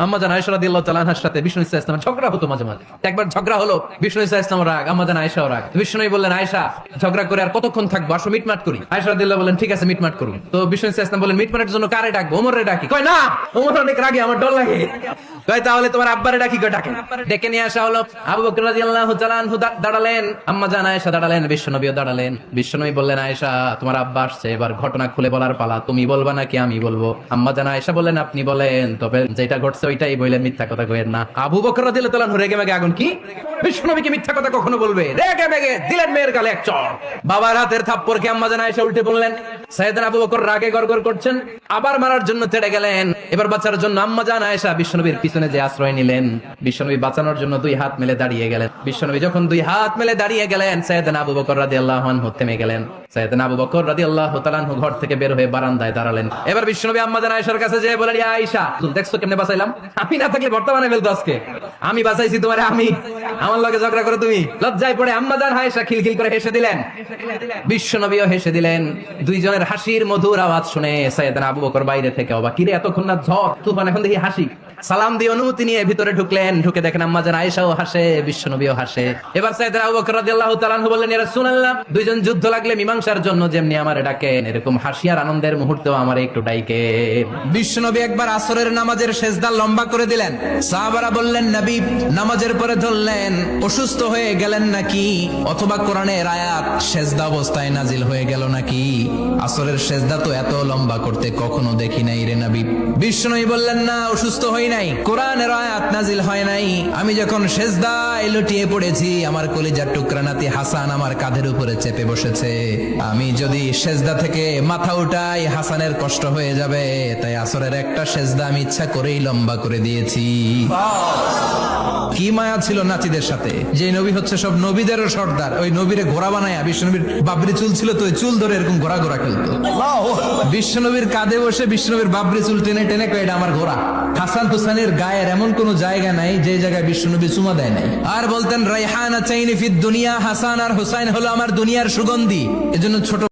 আম্মা জান আয়েশা রাদিয়াল্লাহু তাআলা আনহার সাথে বিষ্ণু ইসা ইসলামের ঝগড়া হতো মাঝে মাঝে। একবার ঝগড়া হলো, বিষ্ণু ইসা ইসলাম রাগ, আম্মা জান আয়েশাও রাগ। বিষ্ণু বললেন, আয়েশা ঝগড়া করে আর কতক্ষণ থাকবো, আসো মিটমাট করি। আয়েশা রাদিয়াল্লাহু বলেন, ঠিক আছে মিটমাট করুন। তো বিষ্ণু ইসা ইসলাম বলেন, মিটমাটের জন্য কারে ডাকবো? ওমরে ডাকি। কয় না, ওমর অনেক রাগে, আমার ডর লাগে। কয় তাহলে তোমার আব্বারে ডাকি। কয় ডাকেন। ডেকে নিয়ে আসা হলো। আবু বকর রাদিয়াল্লাহু তাআলা আনহু দাঁড়ালেন, আম্মা জান আয়েশা দাঁড়ালেন, বিশ্বনবীও দাঁড়ালেন। বিশ্বনবী বললেন, আয়েশা তোমার আব্বা আসছে, এবার ঘটনা খুলে বলার পালা, তুমি বলবা নাকি আমি বলবো? আম্মা জান আয়েশা বললেন, আপনি বলেন, তবে যেটা ঘটছে ওইটাই বললেন, মিথ্যা কথা কইেন না। আবু বকর রাদিয়াল্লাহু তাআলা রেগে মেগে আগুন। কি বিশ্বনবী কি মিথ্যা কথা কখনো বলবে? রেগে মেগে দিলেন মেয়ের গালে এক চড়। বাবার হাতের থাপ্পড়কে আম্মা জান আয়েশা উল্টে বললেন। সাইয়েদনা আবু বকর রাগে গড়গড় করছেন, আবার মারার জন্য তেড়ে গেলেন। এবার বাঁচার জন্য আম্মা জান আয়েশা বিশ্বনবীর পিছনে যে আশ্রয় নিলেন, বিশ্বনবী বাঁচানোর জন্য দুই হাত মেলে দাঁড়িয়ে গেলেন। বিশ্বনবী যখন দুই হাত মেলে দাঁড়িয়ে গেলেন, সাইয়েদনা আবু বকর রাদিয়াল্লাহু আনহু থেমে গেলেন। সাইয়েদনা আবু বকর রাদিয়াল্লাহু তাআলা আনহু ঘর থেকে বের হয়ে বারান্দায় দাঁড়ালেন। এবার বিশ্বনবী আম্মা জান আয়েশার কাছে যেয়ে বলেন, ইয়া আয়েশা, তুমি দেখছো কেমনে বাঁচাইলাম? আমি না থাকলে বর্তমানে ফেলতো আজকে। আমি বাঁচাইছি তোমারে, আমি আমার লগে ঝগড়া করে তুমি। লজ্জায় পড়ে আম্মা জান আয়েশা খিলখিল করে হেসে দিলেন। বিশ্বনবীও হেসে দিলেন। দুইজনের হাসির মধুর আওয়াজ শুনে সাইয়েদনা আবু বকর বাইরে থেকে অবাক, কিরে এতক্ষণ না ঝড় তুফান, এখন দেখি হাসি। সালাম দিয়ে অনুমতি নিয়ে ভিতরে ঢুকলেন। ঢুকে দেখেন আম্মা জান আয়েশাও হাসে, বিশ্বনবীও হাসে। এবার সাইয়েদনা আবু বকর রাদিয়াল্লাহু তাআলা আনহু বললেন, ইয়া রাসূলুল্লাহ, দুইজন যুদ্ধ লাগলে মীমাংসার জন্য যেমনি আমারে ডাকেন, এরকম হাসি আর আনন্দের মুহূর্তেও আমারে একটু ডাকেন। বিশ্বনবী একবার আসরের নামাজের সেজদা লম্বা করে দিলেন। সাহাবারা বললেন, নবী নামাজের পরে ধরলেন, অসুস্থ হয়ে গেলেন নাকি? অথবা কোরআনের আয়াত সেজদা অবস্থায় নাজিল হয়ে গেল নাকি? আসরের সেজদা তো এত লম্বা করতে কখনো দেখি নাই রে নবী। বিশ্বনবী বললেন, না, অসুস্থ হই নাই, কোরআনের আয়াত নাজিল হয় নাই। আমি যখন সেজদায় লুটিয়ে পড়েছি, আমার কলিজার টুকরা নাতি হাসান আমার কাঁধের উপরে চেপে বসেছে। আমি যদি সেজদা থেকে মাথা উঠাই, হাসানের কষ্ট হয়ে যাবে, তাই আসরের একটা সেজদা আমি ইচ্ছা করেই লম্বা করে দিয়েছি। কি মায়া ছিল নাতিদের সাথে, যে নবী হচ্ছে সব নবীদেরও সর্দার। ওই নবীরে ঘোড়া বানায়া, বিশ্বনবীর বাবরি চুল ছিল তো, ওই চুল ধরে এরকম ঘোড়া ঘোড়া খেলতো। বিশ্বনবীর কাঁধে বসে বিশ্বনবীর বাবরি চুল টেনে টেনে কয়, এটা আমার ঘোড়া। হাসান হুসাইনের গায়ের এমন কোন জায়গা নাই যে জায়গায় বিশ্বনবী চুমা দেয় নাই। আর বলতেন, রাইহানা চাইনি ফিদ দুনিয়া, হাসান আর হুসাইন হলো আমার দুনিয়ার সুগন্ধি। এজন্য ছোট